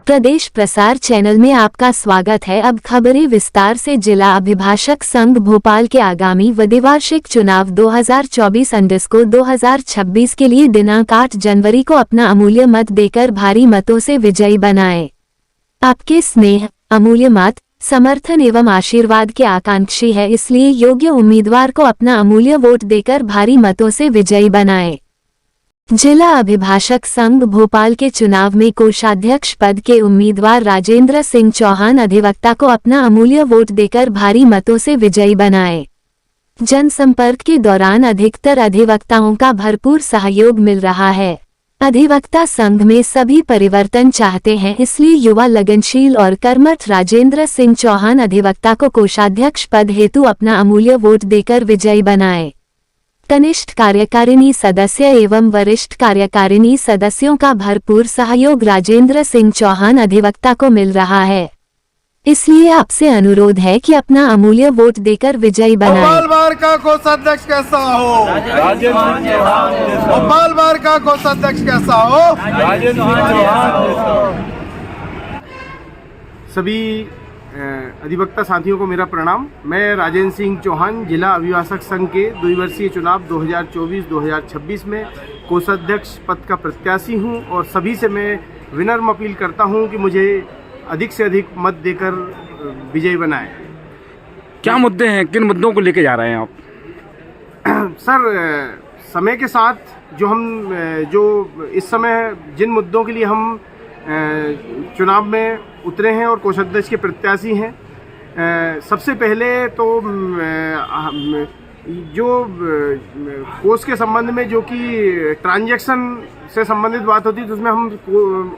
प्रदेश प्रसार चैनल में आपका स्वागत है। अब खबरें विस्तार से। जिला अभिभाषक संघ भोपाल के आगामी द्विवार्षिक चुनाव 2024-2026 के लिए दिनांक 8 जनवरी को अपना अमूल्य मत देकर भारी मतों से विजयी बनाए। आपके स्नेह, अमूल्य मत, समर्थन एवं आशीर्वाद के आकांक्षी है, इसलिए योग्य उम्मीदवार को अपना अमूल्य वोट देकर भारी मतों से विजयी बनाए। जिला अभिभाषक संघ भोपाल के चुनाव में कोषाध्यक्ष पद के उम्मीदवार राजेंद्र सिंह चौहान अधिवक्ता को अपना अमूल्य वोट देकर भारी मतों से विजयी बनाए। जनसंपर्क के दौरान अधिकतर अधिवक्ताओं का भरपूर सहयोग मिल रहा है। अधिवक्ता संघ में सभी परिवर्तन चाहते हैं, इसलिए युवा, लगनशील और कर्मठ राजेंद्र सिंह चौहान अधिवक्ता को कोषाध्यक्ष पद हेतु अपना अमूल्य वोट देकर विजयी बनाए। कनिष्ठ कार्यकारिणी सदस्य एवं वरिष्ठ कार्यकारिणी सदस्यों का भरपूर सहयोग राजेंद्र सिंह चौहान अधिवक्ता को मिल रहा है, इसलिए आपसे अनुरोध है कि अपना अमूल्य वोट देकर विजयी बनाएं। भोपाल बार का कोषाध्यक्ष कैसा हो? भोपाल बार का कोषाध्यक्ष कैसा हो? सभी अधिवक्ता साथियों को मेरा प्रणाम। मैं राजेंद्र सिंह चौहान जिला अभिभाषक संघ के द्विवर्षीय चुनाव 2024-2026 में कोषाध्यक्ष पद का प्रत्याशी हूं और सभी से मैं विनम्र अपील करता हूं कि मुझे अधिक से अधिक मत देकर विजयी बनाएं। क्या मुद्दे हैं, किन मुद्दों को लेके जा रहे हैं आप? सर, समय के साथ जो इस समय जिन मुद्दों के लिए हम चुनाव में उतरे हैं और कोषाध्यक्ष के प्रत्याशी हैं, सबसे पहले तो जो कोष के संबंध में जो कि ट्रांजैक्शन से संबंधित बात होती है, तो उसमें हम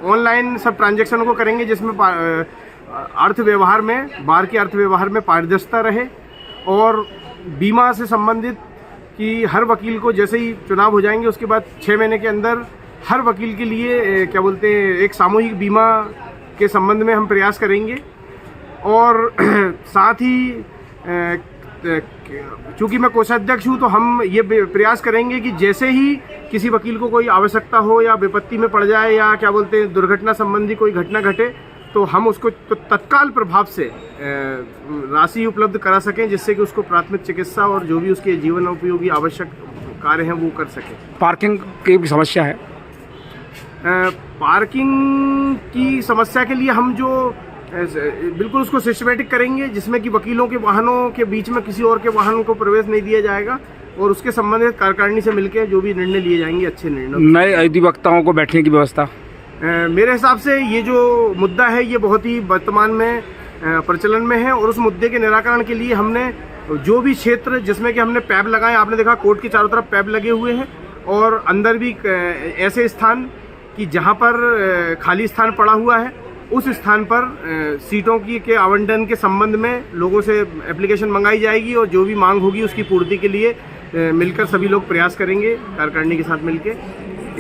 ऑनलाइन सब ट्रांजैक्शन को करेंगे, जिसमें अर्थव्यवहार में, बाहर के अर्थव्यवहार में पारदर्शिता रहे। और बीमा से संबंधित कि हर वकील को जैसे ही चुनाव हो जाएंगे उसके बाद 6 महीने के अंदर हर वकील के लिए क्या बोलते हैं, एक सामूहिक बीमा के संबंध में हम प्रयास करेंगे। और साथ ही चूँकि मैं कोषाध्यक्ष हूँ तो हम ये प्रयास करेंगे कि जैसे ही किसी वकील को कोई आवश्यकता हो या विपत्ति में पड़ जाए या क्या बोलते हैं दुर्घटना संबंधी कोई घटना घटे, तो हम उसको तो तत्काल प्रभाव से राशि उपलब्ध करा सकें, जिससे कि उसको प्राथमिक चिकित्सा और जो भी उसके जीवन उपयोगी आवश्यक कार्य हैं वो कर सकें। पार्किंग की भी समस्या है। पार्किंग की समस्या के लिए हम जो बिल्कुल उसको सिस्टमेटिक करेंगे, जिसमें कि वकीलों के वाहनों के बीच में किसी और के वाहनों को प्रवेश नहीं दिया जाएगा और उसके संबंधित कार्यकारिणी से मिलकर जो भी निर्णय लिए जाएंगे अच्छे निर्णय। नए अधिवक्ताओं को बैठने की व्यवस्था, मेरे हिसाब से ये जो मुद्दा है ये बहुत ही वर्तमान में प्रचलन में है और उस मुद्दे के निराकरण के लिए हमने जो भी क्षेत्र जिसमें कि हमने पैब लगाए, आपने देखा कोर्ट के चारों तरफ पैब लगे हुए हैं और अंदर भी ऐसे स्थान कि जहाँ पर खाली स्थान पड़ा हुआ है, उस स्थान पर सीटों के आवंटन के संबंध में लोगों से एप्लीकेशन मंगाई जाएगी और जो भी मांग होगी उसकी पूर्ति के लिए मिलकर सभी लोग प्रयास करेंगे कार्यकारिणी के साथ मिलकर।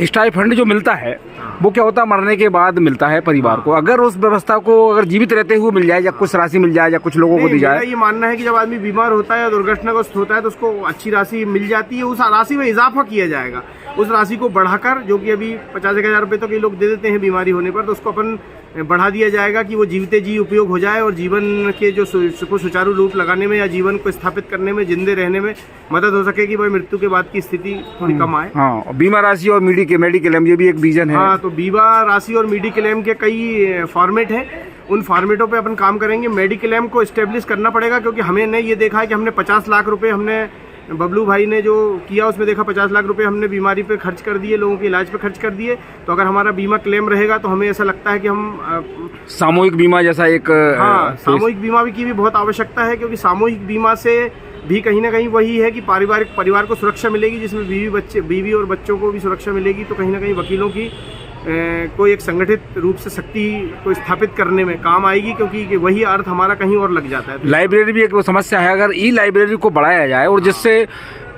स्टाइपेंड जो मिलता है वो क्या होता है, मरने के बाद मिलता है परिवार को। अगर उस व्यवस्था को अगर जीवित रहते हुए मिल जाए या कुछ राशि मिल जाए या कुछ लोगों को दी जाए। मेरा ये मानना है कि जब आदमी बीमार होता है या दुर्घटनाग्रस्त होता है तो उसको अच्छी राशि मिल जाती है, उस राशि में इजाफा किया जाएगा। उस राशि को बढ़ाकर, जो कि अभी 50,000 रुपये तो कई लोग दे देते हैं बीमारी होने पर, तो उसको अपन बढ़ा दिया जाएगा कि वो जीवते जी उपयोग हो जाए और जीवन के जो को सुचारू रूप लगाने में या जीवन को स्थापित करने में, जिंदे रहने में मदद हो सके कि भाई मृत्यु के बाद की स्थिति थोड़ी कम आए। हाँ, बीमा राशि और मेडिक्लेम ये भी एक विजन है। हाँ, तो बीमा राशि और मेडिक्लेम के कई फॉर्मेट हैं, उन फॉर्मेटों पे अपन काम करेंगे। मेडिक्लेम को एस्टेब्लिश करना पड़ेगा क्योंकि हमें ने ये देखा है कि हमने 50 लाख रुपए, हमने बबलू भाई ने जो किया उसमें देखा 50 लाख रुपए हमने बीमारी पे खर्च कर दिए, लोगों के इलाज पे खर्च कर दिए। तो अगर हमारा बीमा क्लेम रहेगा तो हमें ऐसा लगता है कि हम सामूहिक बीमा जैसा एक सामूहिक बीमा की भी बहुत आवश्यकता है, क्योंकि सामूहिक बीमा से भी कहीं ना कहीं वही है कि परिवार को सुरक्षा मिलेगी, जिसमें बीवी और बच्चों को भी सुरक्षा मिलेगी। तो कहीं ना कहीं वकीलों की कोई एक संगठित रूप से शक्ति को स्थापित करने में काम आएगी, क्योंकि वही अर्थ हमारा कहीं और लग जाता है। लाइब्रेरी भी एक समस्या है। अगर ई लाइब्रेरी को बढ़ाया जाए और जिससे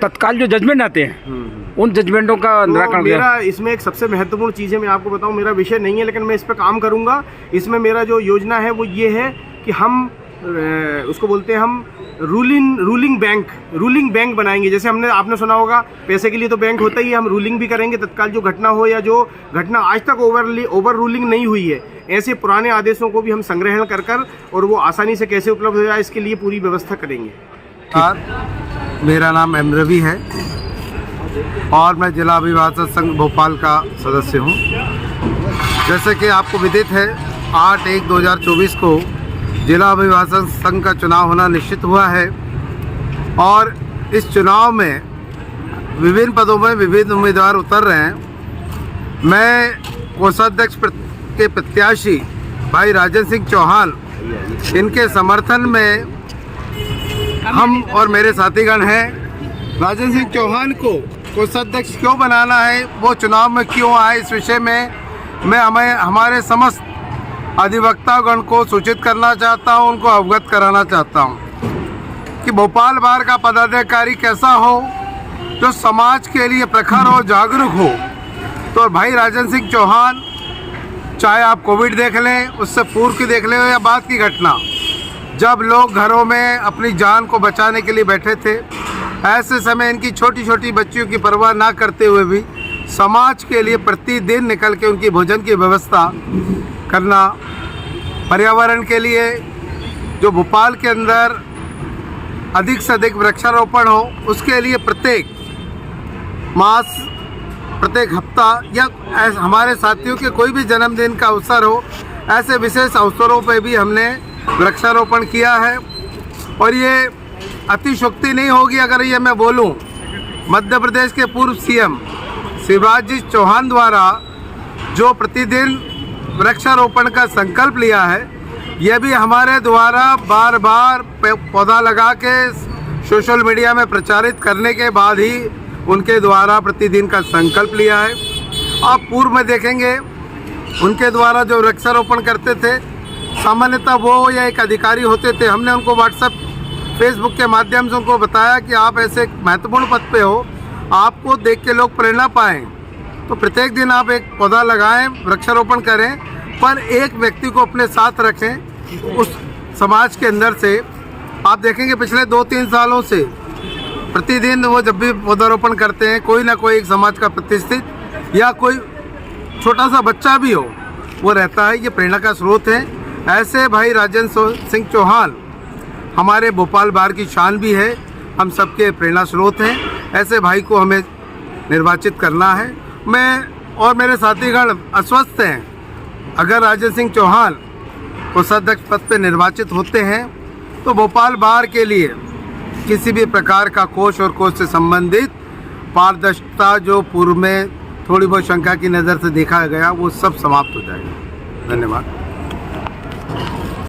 तत्काल जो जजमेंट आते हैं उन जजमेंटों का निराकरण। मेरा इसमें एक सबसे महत्वपूर्ण चीज़ है, मैं आपको बताऊं, मेरा विषय नहीं है लेकिन मैं इस पर काम करूंगा। इसमें मेरा जो योजना है वो ये है कि हम उसको बोलते हैं हम रूलिंग बैंक बनाएंगे। जैसे आपने सुना होगा पैसे के लिए तो बैंक होता ही है, हम रूलिंग भी करेंगे। तत्काल जो घटना हो या जो घटना आज तक ओवर रूलिंग नहीं हुई है, ऐसे पुराने आदेशों को भी हम संग्रहण कर कर और वो आसानी से कैसे उपलब्ध हो जाए इसके लिए पूरी व्यवस्था करेंगे। मेरा नाम एम रवि है और मैं जिला अभिभाषक संघ भोपाल का सदस्य हूँ। जैसे कि आपको विदित है 8/1/2024 को जिला अभिभाषक संघ का चुनाव होना निश्चित हुआ है और इस चुनाव में विभिन्न पदों में विभिन्न उम्मीदवार उतर रहे हैं। मैं कोषाध्यक्ष के प्रत्याशी भाई राजन सिंह चौहान, इनके समर्थन में हम और मेरे साथीगण हैं। राजन सिंह चौहान को कोषाध्यक्ष क्यों बनाना है, वो चुनाव में क्यों आए, इस विषय में मैं हमारे समस्त अधिवक्तागण को सूचित करना चाहता हूं, उनको अवगत कराना चाहता हूं कि भोपाल बार का पदाधिकारी कैसा हो, जो समाज के लिए प्रखर हो, जागरूक हो। तो भाई राजन सिंह चौहान, चाहे आप कोविड देख लें, उससे पूर्व की देख लें या बाद की घटना, जब लोग घरों में अपनी जान को बचाने के लिए बैठे थे, ऐसे समय इनकी छोटी छोटी बच्चियों की परवाह ना करते हुए भी समाज के लिए प्रतिदिन निकल के उनकी भोजन की व्यवस्था करना, पर्यावरण के लिए जो भोपाल के अंदर अधिक से अधिक वृक्षारोपण हो, उसके लिए प्रत्येक मास, प्रत्येक हफ्ता या हमारे साथियों के कोई भी जन्मदिन का अवसर हो, ऐसे विशेष अवसरों पे भी हमने वृक्षारोपण किया है। और ये अतिशयोक्ति नहीं होगी अगर ये मैं बोलूं, मध्य प्रदेश के पूर्व सीएम शिवराज जी चौहान द्वारा जो प्रतिदिन वृक्षारोपण का संकल्प लिया है, यह भी हमारे द्वारा बार बार पौधा लगा के सोशल मीडिया में प्रचारित करने के बाद ही उनके द्वारा प्रतिदिन का संकल्प लिया है। आप पूर्व में देखेंगे उनके द्वारा जो वृक्षारोपण करते थे, सामान्यतः वो या एक अधिकारी होते थे, हमने उनको व्हाट्सएप फेसबुक के माध्यम से उनको बताया कि आप ऐसे महत्वपूर्ण पद पे हो, आपको देख के लोग प्रेरणा पाएँ, तो प्रत्येक दिन आप एक पौधा लगाएं, वृक्षारोपण करें, पर एक व्यक्ति को अपने साथ रखें उस समाज के अंदर से। आप देखेंगे पिछले 2-3 सालों से प्रतिदिन वो जब भी पौधारोपण करते हैं, कोई ना कोई एक समाज का प्रतिष्ठित या कोई छोटा सा बच्चा भी हो, वो रहता है। ये प्रेरणा का स्रोत है। ऐसे भाई राजन सिंह चौहान हमारे भोपाल बार की शान भी है, हम सबके प्रेरणा स्रोत हैं। ऐसे भाई को हमें निर्वाचित करना है। मैं और मेरे साथीगण आश्वस्त हैं, अगर राजन सिंह चौहान कोषाध्यक्ष पद पर निर्वाचित होते हैं तो भोपाल बार के लिए किसी भी प्रकार का कोष और कोष से संबंधित पारदर्शिता जो पूर्व में थोड़ी बहुत शंका की नज़र से देखा गया, वो सब समाप्त हो जाएगा। धन्यवाद।